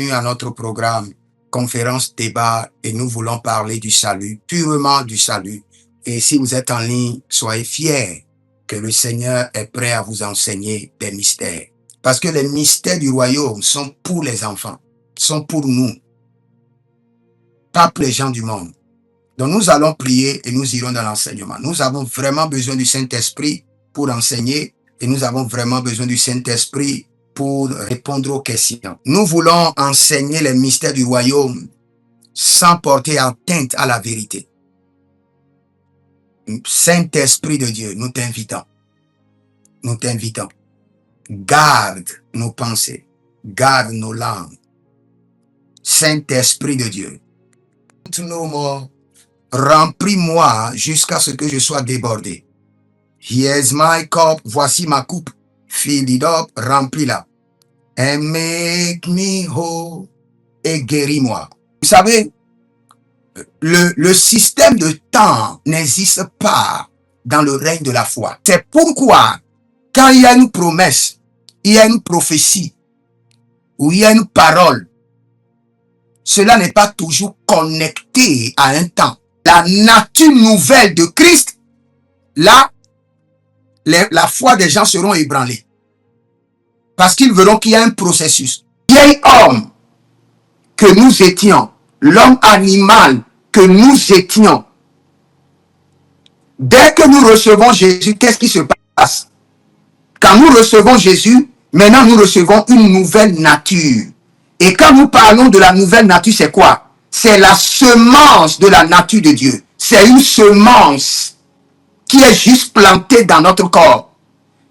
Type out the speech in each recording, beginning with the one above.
bienvenue à notre programme conférence débat et nous voulons parler du salut, purement du salut. Et si vous êtes en ligne, soyez fiers que le Seigneur est prêt à vous enseigner des mystères. Parce que les mystères du royaume sont pour les enfants, sont pour nous, pas pour les gens du monde. Donc nous allons prier et nous irons dans l'enseignement. Nous avons vraiment besoin du Saint-Esprit pour enseigner et nous avons vraiment besoin du Saint-Esprit pour répondre aux questions. Nous voulons enseigner les mystères du royaume sans porter atteinte à la vérité. Saint-Esprit de Dieu, nous t'invitons. Nous t'invitons. Garde nos pensées. Garde nos langues. Saint-Esprit de Dieu. Remplis-moi jusqu'à ce que je sois débordé. Here's my cup. Voici ma coupe. Fill it up. Remplis-la. And make me whole. Et guéris-moi. Vous savez, le système de temps n'existe pas dans le règne de la foi. C'est pourquoi, quand il y a une promesse, il y a une prophétie, ou il y a une parole, cela n'est pas toujours connecté à un temps. La nature nouvelle de Christ, là, la foi des gens seront ébranlées. Parce qu'ils verront qu'il y a un processus. Vieil homme que nous étions, l'homme animal que nous étions, dès que nous recevons Jésus, qu'est-ce qui se passe? Quand nous recevons Jésus, maintenant nous recevons une nouvelle nature. Et quand nous parlons de la nouvelle nature, c'est quoi? C'est la semence de la nature de Dieu. C'est une semence qui est juste plantée dans notre corps.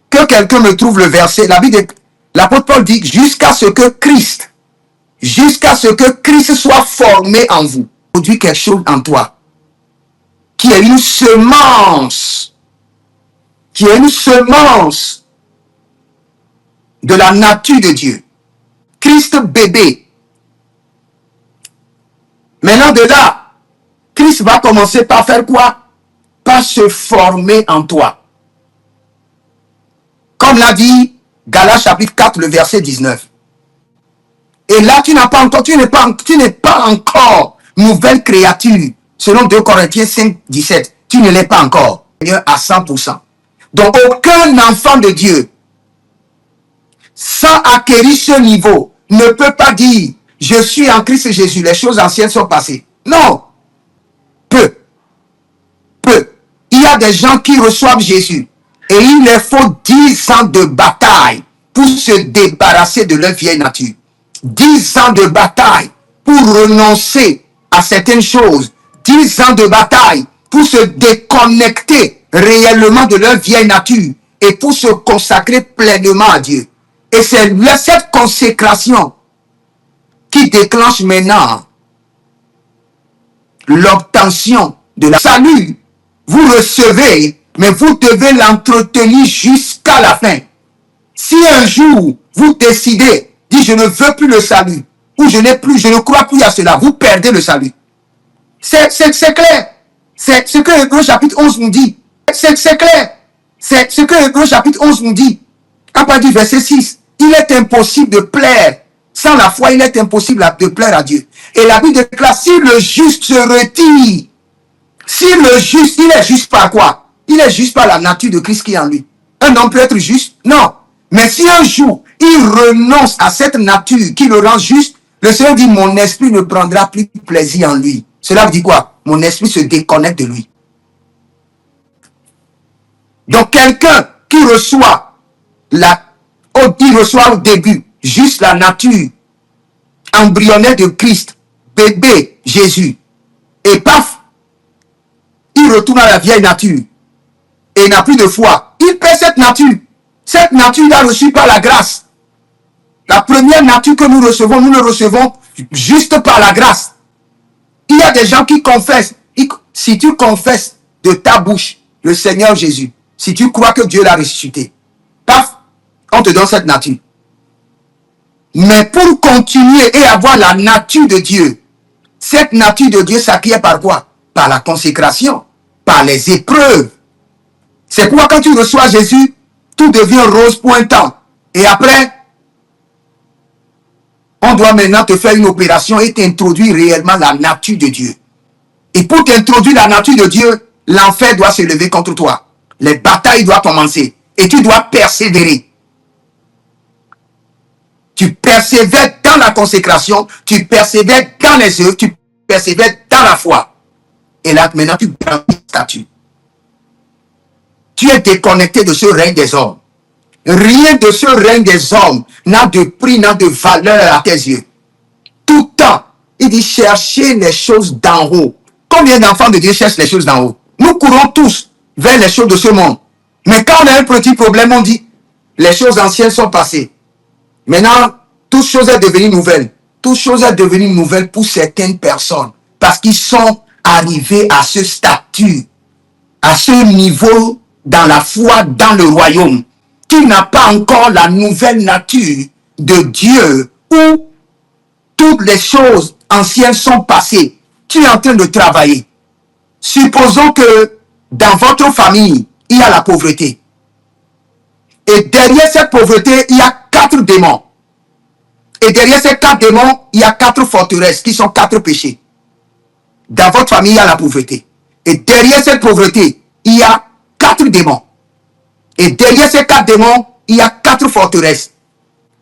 Que quelqu'un me trouve le verset, l'apôtre Paul dit, jusqu'à ce que Christ soit formé en vous, produit quelque chose en toi, qui est une semence, de la nature de Dieu. Christ bébé. Maintenant de là, Christ va commencer par faire quoi? Par se former en toi. Comme l'a dit Galates chapitre 4, le verset 19. Et là, tu n'es pas encore nouvelle créature. Selon 2 Corinthiens 5, 17. Tu ne l'es pas encore. À 100%. Donc, aucun enfant de Dieu, sans acquérir ce niveau, ne peut pas dire, je suis en Christ Jésus, les choses anciennes sont passées. Non. Peu. Il y a des gens qui reçoivent Jésus. Et il leur faut 10 ans de bataille pour se débarrasser de leur vieille nature. 10 ans de bataille pour renoncer à certaines choses. 10 ans de bataille pour se déconnecter réellement de leur vieille nature et pour se consacrer pleinement à Dieu. Et c'est cette consécration qui déclenche maintenant l'obtention de la salut. Vous recevez, mais vous devez l'entretenir jusqu'à la fin. Si un jour vous décidez, dit je ne veux plus le salut, ou je ne crois plus à cela, vous perdez le salut. C'est clair. C'est ce que Hébreux chapitre 11 nous dit. C'est clair. C'est ce que Hébreux chapitre 11 nous dit. À partir du verset 6, il est impossible de plaire. Sans la foi, il est impossible de plaire à Dieu. Et la Bible déclare, si le juste se retire, si le juste, il est juste par quoi? Il est juste par la nature de Christ qui est en lui. Un homme peut être juste? Non. Mais si un jour, il renonce à cette nature qui le rend juste, le Seigneur dit, mon esprit ne prendra plus plaisir en lui. Cela veut dire quoi? Mon esprit se déconnecte de lui. Donc quelqu'un qui reçoit au début juste la nature embryonnaire de Christ, bébé Jésus, et paf, il retourne à la vieille nature et n'a plus de foi. Il perd cette nature. Cette nature, il a reçue par la grâce. La première nature que nous le recevons juste par la grâce. Il y a des gens qui confessent. Si tu confesses de ta bouche le Seigneur Jésus, si tu crois que Dieu l'a ressuscité, paf, on te donne cette nature. Mais pour continuer et avoir la nature de Dieu, cette nature de Dieu s'acquiert par quoi? Par la consécration, par les épreuves. C'est pourquoi quand tu reçois Jésus, tout devient rose pour un temps. Et après, On doit maintenant te faire une opération et t'introduire réellement la nature de Dieu. Et pour t'introduire la nature de Dieu, l'enfer doit se lever contre toi. Les batailles doivent commencer. Et tu dois persévérer. Tu persévères dans la consécration, tu persévères dans les œuvres, tu persévères dans la foi. Et là, maintenant, tu prends une statue. Tu es déconnecté de ce règne des hommes. Rien de ce règne des hommes n'a de prix, n'a de valeur à tes yeux. Tout le temps, il dit chercher les choses d'en haut. Combien d'enfants de Dieu cherchent les choses d'en haut? Nous courons tous vers les choses de ce monde. Mais quand on a un petit problème, on dit les choses anciennes sont passées. Maintenant, toute chose est devenue nouvelle. Toute chose est devenue nouvelle pour certaines personnes. Parce qu'ils sont arrivés à ce statut, à ce niveau dans la foi, dans le royaume, qui n'a pas encore la nouvelle nature de Dieu, où toutes les choses anciennes sont passées. Tu es en train de travailler. Supposons que dans votre famille, il y a la pauvreté. Et derrière cette pauvreté, il y a 4 démons. Et derrière ces 4 démons, il y a 4 forteresses qui sont 4 péchés. Dans votre famille, il y a la pauvreté. Et derrière cette pauvreté, il y a 4 démons. Et derrière ces 4 démons, il y a 4 forteresses.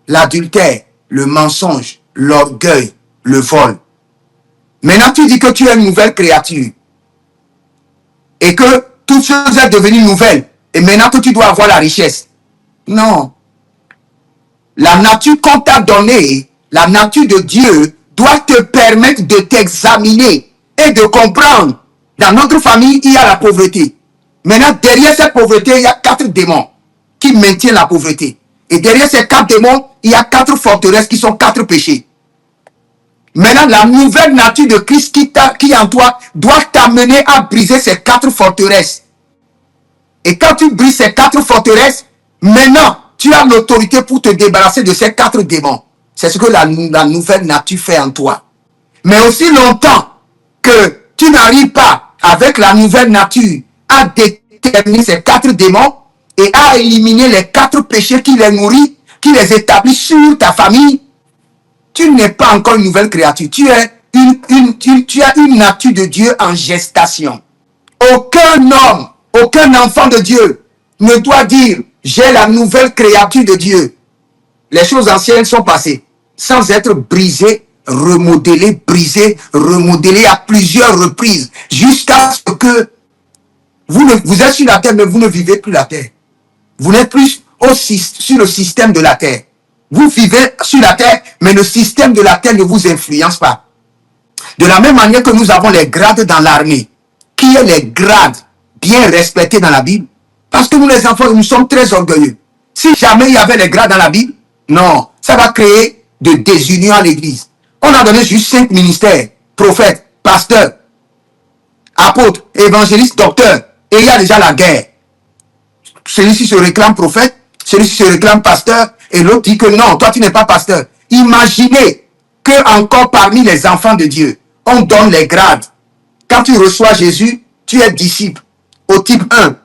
L'adultère, le mensonge, l'orgueil, le vol. Maintenant, tu dis que tu es une nouvelle créature. Et que toute chose est devenue nouvelle. Et maintenant que tu dois avoir la richesse. Non. La nature qu'on t'a donnée, la nature de Dieu, doit te permettre de t'examiner et de comprendre. Dans notre famille, il y a la pauvreté. Maintenant, derrière cette pauvreté, il y a 4 démons qui maintiennent la pauvreté. Et derrière ces 4 démons, il y a 4 forteresses qui sont 4 péchés. Maintenant, la nouvelle nature de Christ qui est en toi doit t'amener à briser ces 4 forteresses. Et quand tu brises ces 4 forteresses, maintenant, tu as l'autorité pour te débarrasser de ces 4 démons. C'est ce que la nouvelle nature fait en toi. Mais aussi longtemps que tu n'arrives pas avec la nouvelle nature à déterminer ces 4 démons et à éliminer les 4 péchés qui les nourrissent, qui les établissent sur ta famille, tu n'es pas encore une nouvelle créature. Tu as une nature de Dieu en gestation. Aucun homme, aucun enfant de Dieu ne doit dire « j'ai la nouvelle créature de Dieu ». Les choses anciennes sont passées sans être brisées, remodelées, brisées, remodelées à plusieurs reprises jusqu'à ce que vous êtes sur la terre, mais vous ne vivez plus la terre. Vous n'êtes plus sur le système de la terre. Vous vivez sur la terre, mais le système de la terre ne vous influence pas. De la même manière que nous avons les grades dans l'armée, qui est les grades bien respectés dans la Bible, parce que nous les enfants, nous sommes très orgueilleux. Si jamais il y avait les grades dans la Bible, non, ça va créer de désunion à l'église. On a donné juste 5 ministères, prophètes, pasteurs, apôtres, évangélistes, docteurs, et il y a déjà la guerre. Celui-ci se réclame prophète, celui-ci se réclame pasteur, et l'autre dit que non, toi tu n'es pas pasteur. Imaginez que encore parmi les enfants de Dieu, on donne les grades. Quand tu reçois Jésus, tu es disciple au type 1.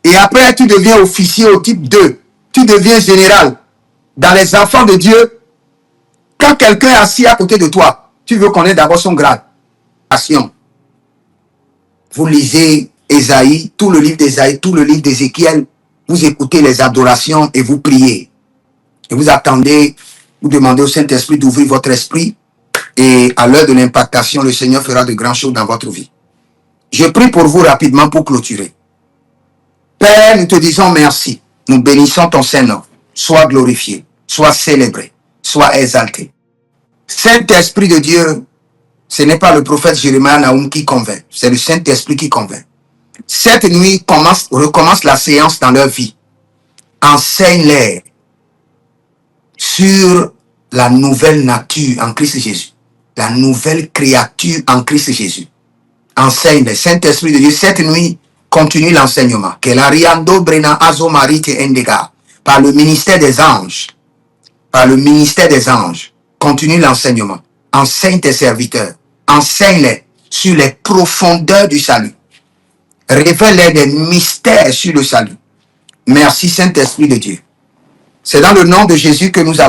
Et après, tu deviens officier au type 2. Tu deviens général. Dans les enfants de Dieu, quand quelqu'un est assis à côté de toi, tu veux connaître d'abord son grade. Vous lisez Ésaïe, tout le livre d'Ésaïe, tout le livre d'Ézéchiel, vous écoutez les adorations et vous priez. Et vous attendez, vous demandez au Saint-Esprit d'ouvrir votre esprit. Et à l'heure de l'impactation, le Seigneur fera de grandes choses dans votre vie. Je prie pour vous rapidement pour clôturer. Père, nous te disons merci. Nous bénissons ton Saint-Nom. Sois glorifié, sois célébré, sois exalté. Saint-Esprit de Dieu, ce n'est pas le prophète Jérémie Naoum qui convainc, c'est le Saint-Esprit qui convainc. Cette nuit, recommence la séance dans leur vie. Enseigne-les sur la nouvelle nature en Christ Jésus. La nouvelle créature en Christ Jésus. Enseigne le Saint-Esprit de Dieu. Cette nuit, continue l'enseignement. Par le ministère des anges. Par le ministère des anges. Continue l'enseignement. Enseigne tes serviteurs. Enseigne-les sur les profondeurs du salut. Révèle-les des mystères sur le salut. Merci Saint-Esprit de Dieu. C'est dans le nom de Jésus que nous avons